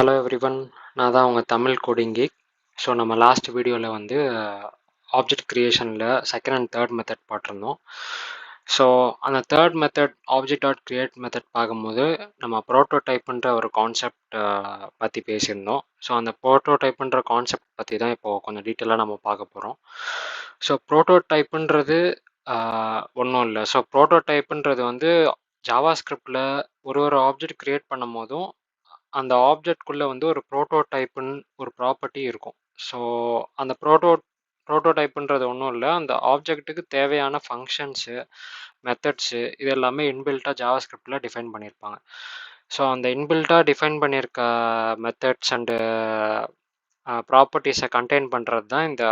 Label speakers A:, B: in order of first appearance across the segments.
A: Hello everyone, நான் தான் உங்கள் தமிழ் கோடிங் கீக். ஸோ நம்ம லாஸ்ட் வீடியோவில் வந்து ஆப்ஜெக்ட் க்ரியேஷனில் செகண்ட் அண்ட் தேர்ட் மெத்தட் பார்த்துருந்தோம். ஸோ அந்த third method object dot create method பார்க்கும்போது நம்ம ப்ரோட்டோடைப்புன்ற ஒரு கான்செப்ட் பற்றி பேசியிருந்தோம். ஸோ அந்த ப்ரோட்டோடைப்புன்ற கான்செப்ட் பற்றி தான் இப்போது கொஞ்சம் டீட்டெயிலாக நம்ம பார்க்க போகிறோம். ஸோ ப்ரோட்டோடைப்புன்றது ஒன்றும் இல்லை. ஸோ ப்ரோட்டோடைப்புன்றது வந்து ஜாவா ஸ்கிரிப்டில் ஒரு ஆப்ஜெக்ட் க்ரியேட் பண்ணும் போதும் அந்த ஆப்ஜெக்ட்குள்ளே வந்து ஒரு ப்ரோட்டோடைப்புன்னு ஒரு ப்ராப்பர்ட்டி இருக்கும். ஸோ அந்த ப்ரோட்டோடைப்புன்றது ஒன்றும் இல்லை, அந்த ஆப்ஜெக்ட்டுக்கு தேவையான ஃபங்க்ஷன்ஸு, மெத்தட்ஸு இது எல்லாமே இன்பில்ட்டாக ஜாவா ஸ்கிரிப்டில் டிஃபைன் பண்ணியிருப்பாங்க. ஸோ அந்த இன்பில்ட்டாக டிஃபைன் பண்ணியிருக்க மெத்தட்ஸ் அண்டு ப்ராப்பர்ட்டிஸை கண்டெயின் பண்ணுறது தான் இந்த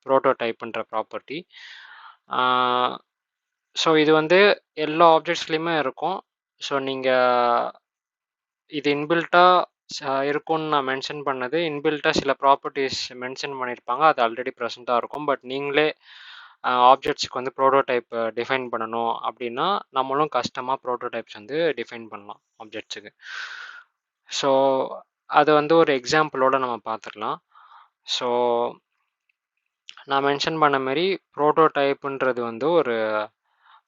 A: ப்ரோட்டோடைப்புன்ற ப்ராப்பர்ட்டி. ஸோ இது வந்து எல்லா ஆப்ஜெக்ட்ஸ்லேயுமே இருக்கும். ஸோ நீங்கள் இது இன்பில்ட்டாக இருக்கும்னு நான் மென்ஷன் பண்ணது, இன்பில்ட்டாக சில ப்ராப்பர்ட்டிஸ் மென்ஷன் பண்ணியிருப்பாங்க, அது ஆல்ரெடி ப்ரெசண்ட்டாக இருக்கும். பட் நீங்களே ஆப்ஜெக்ட்ஸுக்கு வந்து ப்ரோட்டோடைப் டிஃபைன் பண்ணணும் அப்படின்னா நம்மளும் கஸ்டமாக ப்ரோட்டோடைப்ஸ் வந்து டிஃபைன் பண்ணலாம் ஆப்ஜெக்ட்ஸுக்கு. ஸோ அது வந்து ஒரு எக்ஸாம்பிளோட நம்ம பார்த்துடலாம். ஸோ நான் மென்ஷன் பண்ண மாதிரி ப்ரோட்டோடைப்புன்றது வந்து ஒரு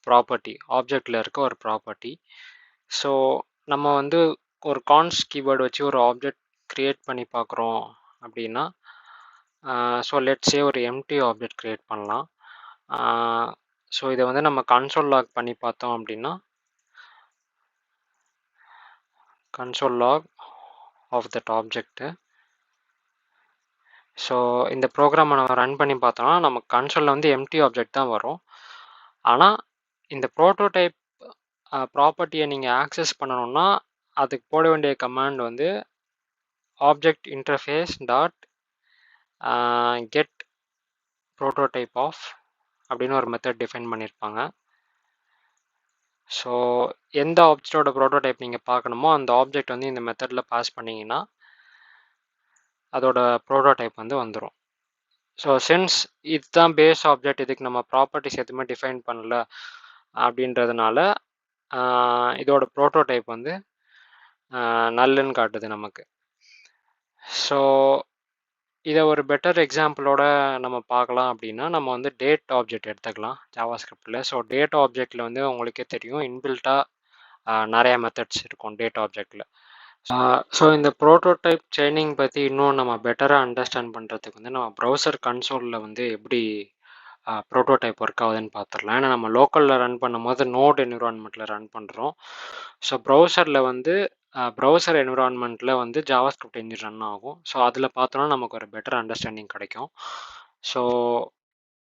A: ப்ராப்பர்ட்டி, ஆப்ஜெக்டில் இருக்க ஒரு ப்ராப்பர்ட்டி. ஸோ நம்ம வந்து ஒரு கான்ஸ் கீவேர்டு வச்சு ஒரு ஆப்ஜெக்ட் க்ரியேட் பண்ணி பார்க்குறோம் அப்படின்னா, ஸோ லெட்ஸே ஒரு எம்டி ஆப்ஜெக்ட் க்ரியேட் பண்ணலாம். ஸோ இதை வந்து நம்ம கன்சோல் லாக் பண்ணி பார்த்தோம் அப்படின்னா, console log of that object. So இந்த ப்ரோக்ராமை நம்ம ரன் பண்ணி பார்த்தோம்னா நமக்கு கன்சோலில் வந்து எம்டி ஆப்ஜெக்ட் தான் வரும். ஆனால் இந்த ப்ரோட்டோடைப் ப்ராப்பர்ட்டியை நீங்கள் ஆக்சஸ் பண்ணணும்னா அதுக்கு போட வேண்டிய கமாண்ட் வந்து object interface dot get prototype of அப்படின்னு ஒரு மெத்தட் டிஃபைன் பண்ணியிருப்பாங்க. ஸோ எந்த ஆப்ஜெக்டோட ப்ரோட்டோடைப் நீங்கள் பார்க்கணுமோ அந்த ஆப்ஜெக்ட் வந்து இந்த மெத்தடில் பாஸ் பண்ணிங்கன்னா அதோட ப்ரோட்டோடைப் வந்து வந்துடும். ஸோ சின்ஸ் இதுதான் பேஸ் ஆப்ஜெக்ட், இதுக்கு நம்ம ப்ராப்பர்ட்டிஸ் எதுவுமே டிஃபைன் பண்ணல அப்படின்றதுனால இதோட ப்ரோட்டோடைப் வந்து நல்லுன்னு காட்டுது நமக்கு. ஸோ இதை ஒரு பெட்டர் எக்ஸாம்பிளோட நம்ம பார்க்கலாம் அப்படின்னா நம்ம வந்து டேட் ஆப்ஜெக்ட் எடுத்துக்கலாம் ஜாவா ஸ்கிரிப்டில். ஸோ டேட் ஆப்ஜெக்டில் வந்து உங்களுக்கே தெரியும் இன்பில்ட்டாக நிறைய மெத்தட்ஸ் இருக்கும் டேட் ஆப்ஜெக்டில். ஸோ இந்த ப்ரோட்டோடைப் செயினிங் பற்றி இன்னும் நம்ம பெட்டராக அண்டர்ஸ்டாண்ட் பண்ணுறதுக்கு வந்து நம்ம ப்ரௌசர் கன்சோலில் வந்து எப்படி ப்ரோட்டோடைப் ஒர்க் ஆகுதுன்னு பார்த்துடலாம். ஏன்னா நம்ம லோக்கலில் ரன் பண்ணும்போது நோட் என்விரான்மெண்ட்டில் ரன் பண்ணுறோம். ஸோ ப்ரௌசரில் வந்து ப்ரௌசர் என்விரான்மெண்ட்டில் வந்து ஜாவா ஸ்கிரிப்ட் என்ஜின் ரன் ஆகும். ஸோ அதில் பார்த்தோன்னா நமக்கு ஒரு பெட்டர் அண்டர்ஸ்டாண்டிங் கிடைக்கும். ஸோ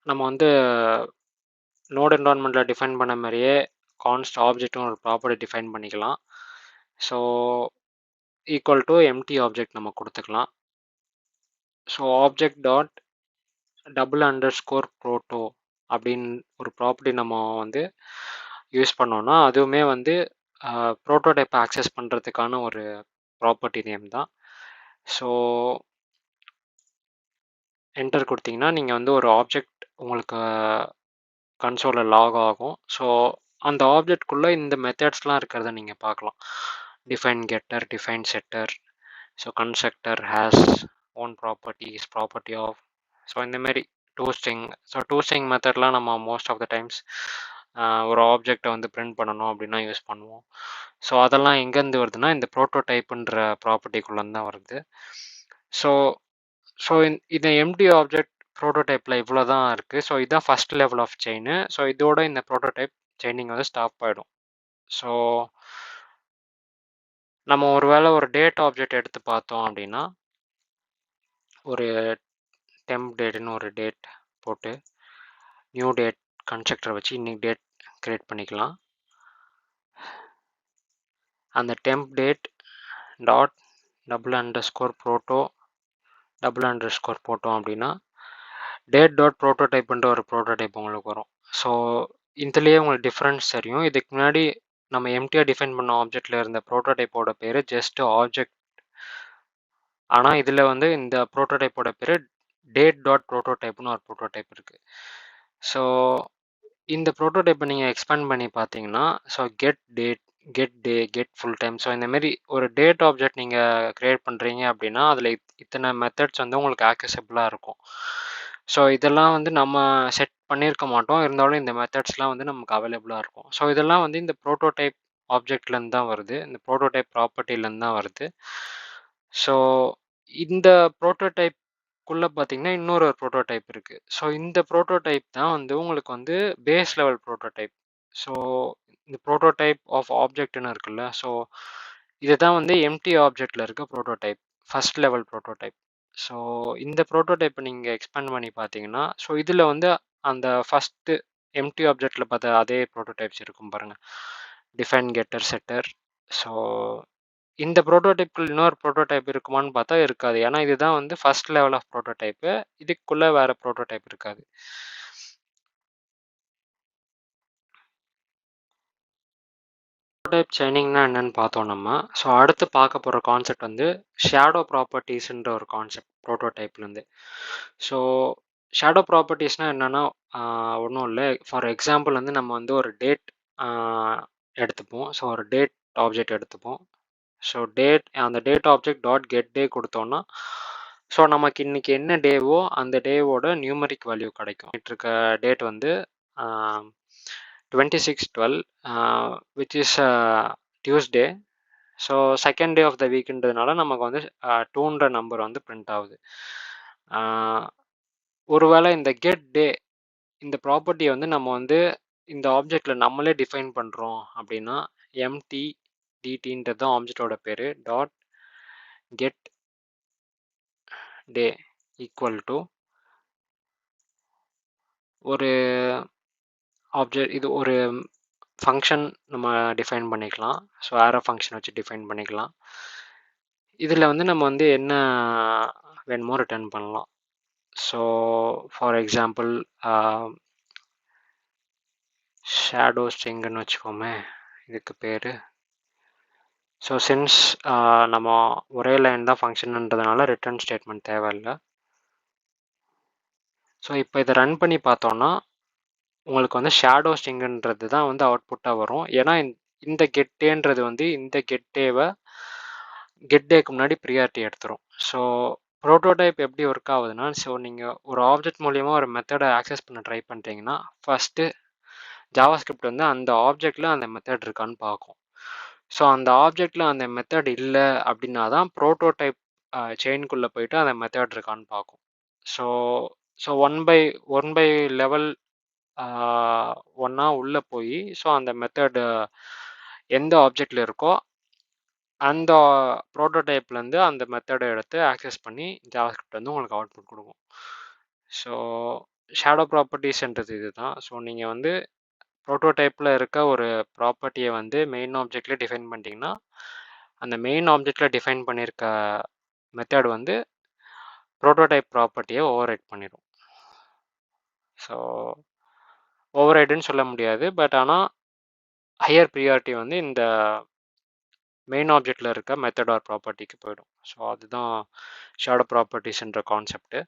A: நம்ம வந்து நோட் என்விரான்மெண்ட்டில் டிஃபைன் பண்ண மாதிரியே கான்ஸ்ட் ஆப்ஜெக்ட்டும் ஒரு ப்ராப்பர்ட்டி டிஃபைன் பண்ணிக்கலாம். So equal to empty object நம்ம கொடுத்துக்கலாம். So object dot double__ proto அப்படின்னு ஒரு ப்ராப்பர்ட்டி நம்ம வந்து யூஸ் பண்ணோன்னா அதுவுமே வந்து ப்ரோட்டோடைப் ஆக்சஸ் பண்ணுறதுக்கான ஒரு ப்ராப்பர்ட்டி நேம் தான். ஸோ என்டர் கொடுத்தீங்கன்னா நீங்கள் வந்து ஒரு ஆப்ஜெக்ட் உங்களுக்கு கன்சோலில் லாக் ஆகும். ஸோ அந்த ஆப்ஜெக்ட்குள்ளே இந்த மெத்தட்ஸ்லாம் இருக்கிறத நீங்கள் பார்க்கலாம். Define getter, define setter, so constructor has own properties, property of, so இந்தமாரி டூஸ்டிங். ஸோ டூஸ்டிங் மெத்தட்லாம் நம்ம மோஸ்ட் ஆஃப் த டைம்ஸ் ஒரு ஆப்ஜெக்டை வந்து பிரிண்ட் பண்ணணும் அப்படின்னா யூஸ் பண்ணுவோம். ஸோ அதெல்லாம் எங்கேருந்து வருதுன்னா இந்த ப்ரோட்டோடைப்புன்ற ப்ராப்பர்ட்டிக்குள்ளேருந்து தான் வருது. ஸோ ஸோ இந்த எம்டி ஆப்ஜெக்ட் ப்ரோட்டோடைப்பில் இவ்வளோ தான் இருக்குது. ஸோ இதுதான் first level of chain. So இதோட இந்த ப்ரோட்டோடைப் செயினிங் வந்து ஸ்டாப் ஆகிடும். ஸோ நம்ம ஒரு வேளை ஒரு டேட் ஆப்ஜெக்ட் எடுத்து பார்த்தோம் அப்படின்னா ஒரு டெம்ப் டேட்னு ஒரு டேட் போட்டு நியூ டேட் கன்ஸ்ட்ரக்டரை வச்சு இன்னைக்கு டேட் க்ரியேட் பண்ணிக்கலாம். அந்த temp date dot double_proto double_ போட்டோம் அப்படின்னா டேட் டாட் ப்ரோட்டோடைப்புன்ற ஒரு ப்ரோட்டோடைப் உங்களுக்கு வரும். ஸோ இதுலேயே உங்களுக்கு டிஃப்ரென்ஸ் தெரியும். இதுக்கு முன்னாடி நம்ம எம்டியாக டிஃபைன் பண்ண ஆப்ஜெக்டில் இருந்த ப்ரோட்டோடைப்போட பேர் ஜஸ்ட் ஆப்ஜெக்ட். ஆனால் இதில் வந்து இந்த ப்ரோட்டோடைப்போட பேர் டேட் டாட் ப்ரோட்டோடைப்னு ஒரு ப்ரோட்டோடைப் இருக்குது. ஸோ இந்த ப்ரோட்டோடைப்பை நீங்கள் எக்ஸ்பேண்ட் பண்ணி பார்த்தீங்கன்னா ஸோ கெட் டேட் கெட் டே, கெட் ஃபுல் டைம். ஸோ இந்த மாதிரி ஒரு டேட் ஆப்ஜெக்ட் நீங்கள் க்ரியேட் பண்ணுறீங்க அப்படின்னா அதில் இத்தனை மெத்தட்ஸ் வந்து உங்களுக்கு ஆக்சசபிளாக இருக்கும். ஸோ இதெல்லாம் வந்து நம்ம செட் பண்ணியிருக்க மாட்டோம், இருந்தாலும் இந்த மெத்தட்ஸ்லாம் வந்து நமக்கு அவைலபிளாக இருக்கும். ஸோ இதெல்லாம் வந்து இந்த ப்ரோட்டோடைப் ஆப்ஜெக்ட்லேருந்து தான் வருது, இந்த ப்ரோட்டோடைப் ப்ராப்பர்ட்டிலேருந்து தான் வருது. ஸோ இந்த ப்ரோட்டோடைப்குள்ளே பார்த்தீங்கன்னா இன்னொரு ப்ரோட்டோடைப் இருக்குது. ஸோ இந்த ப்ரோட்டோடைப் தான் வந்து உங்களுக்கு வந்து பேஸ் லெவல் ப்ரோட்டோடைப். ஸோ இந்த ப்ரோட்டோடைப் ஆஃப் ஆப்ஜெக்ட்னு இருக்குல்ல, ஸோ இதுதான் வந்து எம்டி ஆப்ஜெக்டில் இருக்க prototype, first level prototype. So இந்த ப்ரோட்டோடைப்பை நீங்கள் எக்ஸ்பேண்ட் பண்ணி பார்த்தீங்கன்னா, ஸோ இதில் வந்து அந்த ஃபஸ்ட்டு எம்டி ஆப்ஜெக்டில் பார்த்த அதே ப்ரோட்டோடைப்ஸ் இருக்கும் பாருங்கள், டிஃபைன், கெட்டர், செட்டர். ஸோ இந்த ப்ரோட்டோடைப்குள் இன்னொரு ப்ரோட்டோடைப் இருக்குமான்னு பார்த்தா இருக்காது. ஏன்னா இதுதான் வந்து ஃபர்ஸ்ட் லெவல் ஆஃப் ப்ரோட்டோடைப்பு, இதுக்குள்ளே வேறு ப்ரோட்டோடைப் இருக்காது. ப்ரோட்டோடைப் செயினிங்னா என்னன்னு பார்த்தோம் நம்ம. ஸோ அடுத்து பார்க்க போகிற கான்செப்ட் வந்து ஷேடோ ப்ராப்பர்ட்டிஸ்ன்ற ஒரு கான்செப்ட் ப்ரோட்டோடைப்லேருந்து. ஸோ ஷேடோ ப்ராப்பர்ட்டிஸ்னால் என்னென்னா ஒன்றும் இல்லை. ஃபார் எக்ஸாம்பிள் வந்து நம்ம வந்து ஒரு டேட் எடுத்துப்போம். ஸோ ஒரு டேட் ஆப்ஜெக்ட் எடுத்துப்போம். ஸோ அந்த டேட் ஆப்ஜெக்ட் டாட் கெட் டே கொடுத்தோன்னா, ஸோ நமக்கு இன்றைக்கி என்ன டேவோ அந்த டேவோட நியூமரிக் வேல்யூ கிடைக்கும். இருக்க டேட் வந்து 26/12 which is Tuesday. So second day of the வீக்குன்றதுனால நமக்கு வந்து 2ன்ற நம்பர் வந்து பிரிண்ட் ஆகுது. ஒருவேளை இந்த கெட் டே இந்த ப்ராப்பர்ட்டியை வந்து நம்ம வந்து இந்த ஆப்ஜெக்டில் நம்மளே டிஃபைன் பண்ணுறோம் அப்படின்னா, எம்டி டிடின்றது தான் ஆப்ஜெக்டோட பேர், dot get day equal to ஒரு ஆப்ஜெக்ட், இது ஒரு ஃபங்க்ஷன் நம்ம டிஃபைன் பண்ணிக்கலாம். ஸோ ஆரோ ஃபங்க்ஷன் வச்சு டிஃபைன் பண்ணிக்கலாம். இதில் வந்து நம்ம வந்து என்ன வேணுமோ ரிட்டர்ன் பண்ணலாம். ஸோ ஃபார் எக்ஸாம்பிள் ஷேடோ ஸ்ட்ரிங்குன்னு வச்சுக்கோமே இதுக்கு பேர். ஸோ சின்ஸ் நம்ம ஒரே லைன் தான் ஃபங்க்ஷன்ன்றதுனால ரிட்டர்ன் ஸ்டேட்மெண்ட் தேவையில்லை. ஸோ இப்போ இதை ரன் பண்ணி பார்த்தோன்னா உங்களுக்கு வந்து ஷேடோ ஸ்ட்ரிங்குன்றது தான் வந்து அவுட்புட்டாக வரும். ஏன்னா இந்த கெட்டேன்றது வந்து இந்த கெட்டேவை கெட்டேக்கு முன்னாடி ப்ரியாரிட்டி எடுத்துரும். ஸோ ப்ரோட்டோடைப் எப்படி ஒர்க் ஆகுதுன்னா, ஸோ நீங்கள் ஒரு ஆப்ஜெக்ட் மூலியமாக ஒரு மெத்தடை ஆக்சஸ் பண்ண ட்ரை பண்ணுறீங்கன்னா ஃபஸ்ட்டு ஜாவாஸ்கிரிப்ட் வந்து அந்த ஆப்ஜெக்டில் அந்த மெத்தட் இருக்கான்னு பார்க்கும். ஸோ அந்த ஆப்ஜெக்டில் அந்த மெத்தட் இல்லை அப்படின்னா தான் ப்ரோட்டோடைப் செயின்குள்ளே போயிட்டு அந்த மெத்தட் இருக்கான்னு பார்க்கும். So so one by level ஒன்றா உள்ளே போய் ஸோ அந்த மெத்தடு எந்த ஆப்ஜெக்டில் இருக்கோ அந்த ப்ரோட்டோடைப்லேருந்து அந்த மெத்தடை எடுத்து ஆக்சஸ் பண்ணி ஜாவாஸ்கிரிப்ட் வந்து உங்களுக்கு அவுட்புட் கொடுக்கும். ஸோ ஷேடோ ப்ராப்பர்ட்டிஸ்ன்றது இது தான். ஸோ நீங்கள் வந்து ப்ரோட்டோடைப்பில் இருக்க ஒரு ப்ராப்பர்ட்டியை வந்து மெயின் ஆப்ஜெக்டில் டிஃபைன் பண்ணிட்டீங்கன்னா அந்த மெயின் ஆப்ஜெக்டில் டிஃபைன் பண்ணியிருக்க மெத்தட் வந்து ப்ரோட்டோடைப் ப்ராப்பர்ட்டியை ஓவர் ரைட் பண்ணிடும். ஸோ ஓவர் ரைடுன்னு சொல்ல முடியாது, பட் ஆனால் ஹையர் ப்ரியாரிட்டி வந்து இந்த மெயின் ஆப்ஜெக்டில் இருக்க மெத்தட் ஆர் ப்ராப்பர்ட்டிக்கு போயிடும். ஸோ அதுதான் ஷேடோ ப்ராப்பர்ட்டிஸ்ன்ற கான்செப்ட்டு.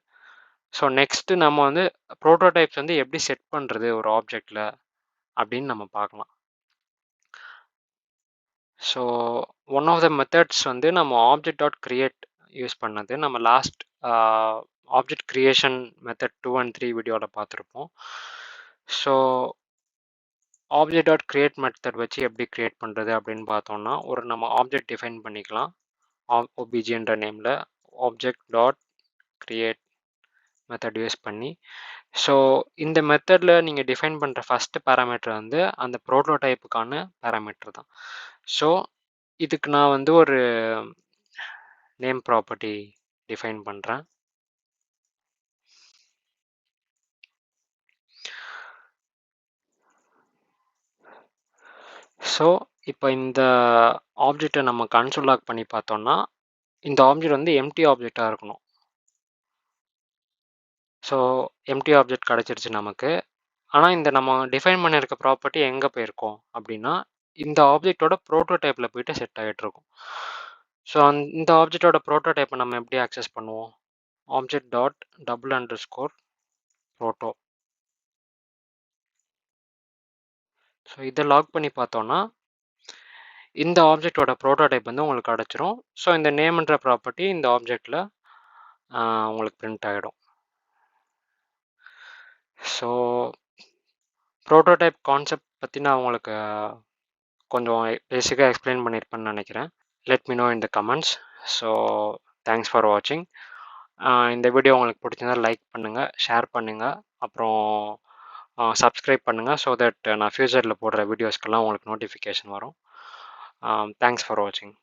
A: ஸோ நெக்ஸ்ட்டு நம்ம வந்து ப்ரோட்டோடைப்ஸ் வந்து எப்படி செட் பண்ணுறது ஒரு ஆப்ஜெக்டில் அப்படின்னு நம்ம பார்க்கலாம். So one of the methods வந்து நம்ம ஆப்ஜெக்ட் டாட் கிரியேட் யூஸ் பண்ணது நம்ம last object creation method 2 and 3 வீடியோவில் பார்த்துருப்போம். So object dot create method வச்சு எப்படி கிரியேட் பண்ணுறது அப்படின்னு பார்த்தோம்னா, ஒரு நம்ம ஆப்ஜெக்ட் டிஃபைன் பண்ணிக்கலாம் OBJன்ற நேமில், object dot create method use பண்ணி. ஸோ இந்த மெத்தடில் நீங்கள் டிஃபைன் பண்ணுற ஃபஸ்ட்டு பேராமீட்டர் வந்து அந்த ப்ரோட்டோடைப்புக்கான பேராமீட்டர் தான். ஸோ இதுக்கு நான் வந்து ஒரு நேம் ப்ராப்பர்ட்டி டிஃபைன் பண்ணுறேன். ஸோ இப்போ இந்த ஆப்ஜெக்டை நம்ம கன்சோல் லாக் பண்ணி பார்த்தோம்னா இந்த ஆப்ஜெக்ட் வந்து எம்டி ஆப்ஜெக்டாக இருக்கணும். ஸோ எம்டி ஆப்ஜெக்ட் கிடச்சிருச்சு நமக்கு. ஆனால் இந்த நம்ம டிஃபைன் பண்ணியிருக்க ப்ராப்பர்ட்டி எங்கே போயிருக்கோம் அப்படின்னா இந்த ஆப்ஜெக்டோட ப்ரோட்டோடைப்பில் போயிட்டு செட் ஆகிட்ருக்கும். ஸோ இந்த ஆப்ஜெக்டோட ப்ரோட்டோடைப்பை நம்ம எப்படி ஆக்சஸ் பண்ணுவோம்? Object dot __ ப்ரோட்டோ. ஸோ இதை லாக் பண்ணி பார்த்தோன்னா இந்த ஆப்ஜெக்டோட ப்ரோட்டோடைப் வந்து உங்களுக்கு கிடச்சிரும். ஸோ இந்த நேம்ன்ற ப்ராப்பர்ட்டி இந்த ஆப்ஜெக்டில் உங்களுக்கு பிரிண்ட் ஆகிடும். ஸோ ப்ரோட்டோடைப் கான்செப்ட் பற்றி நான் உங்களுக்கு கொஞ்சம் பேசிக்காக எக்ஸ்பிளைன் பண்ணியிருப்பேன்னு நினைக்கிறேன். Let me know in the comments. So thanks for வாட்சிங். இந்த வீடியோ உங்களுக்கு பிடிச்சிருந்தா லைக் பண்ணுங்கள், ஷேர் பண்ணுங்கள், அப்புறம் சப்ஸ்கிரைப் பண்ணுங்கள். ஸோ தட் நான் ஃப்யூச்சரில் போடுற வீடியோஸ்க்கெல்லாம் உங்களுக்கு நோட்டிஃபிகேஷன் வரும். தேங்க்ஸ் ஃபார் வாட்சிங்.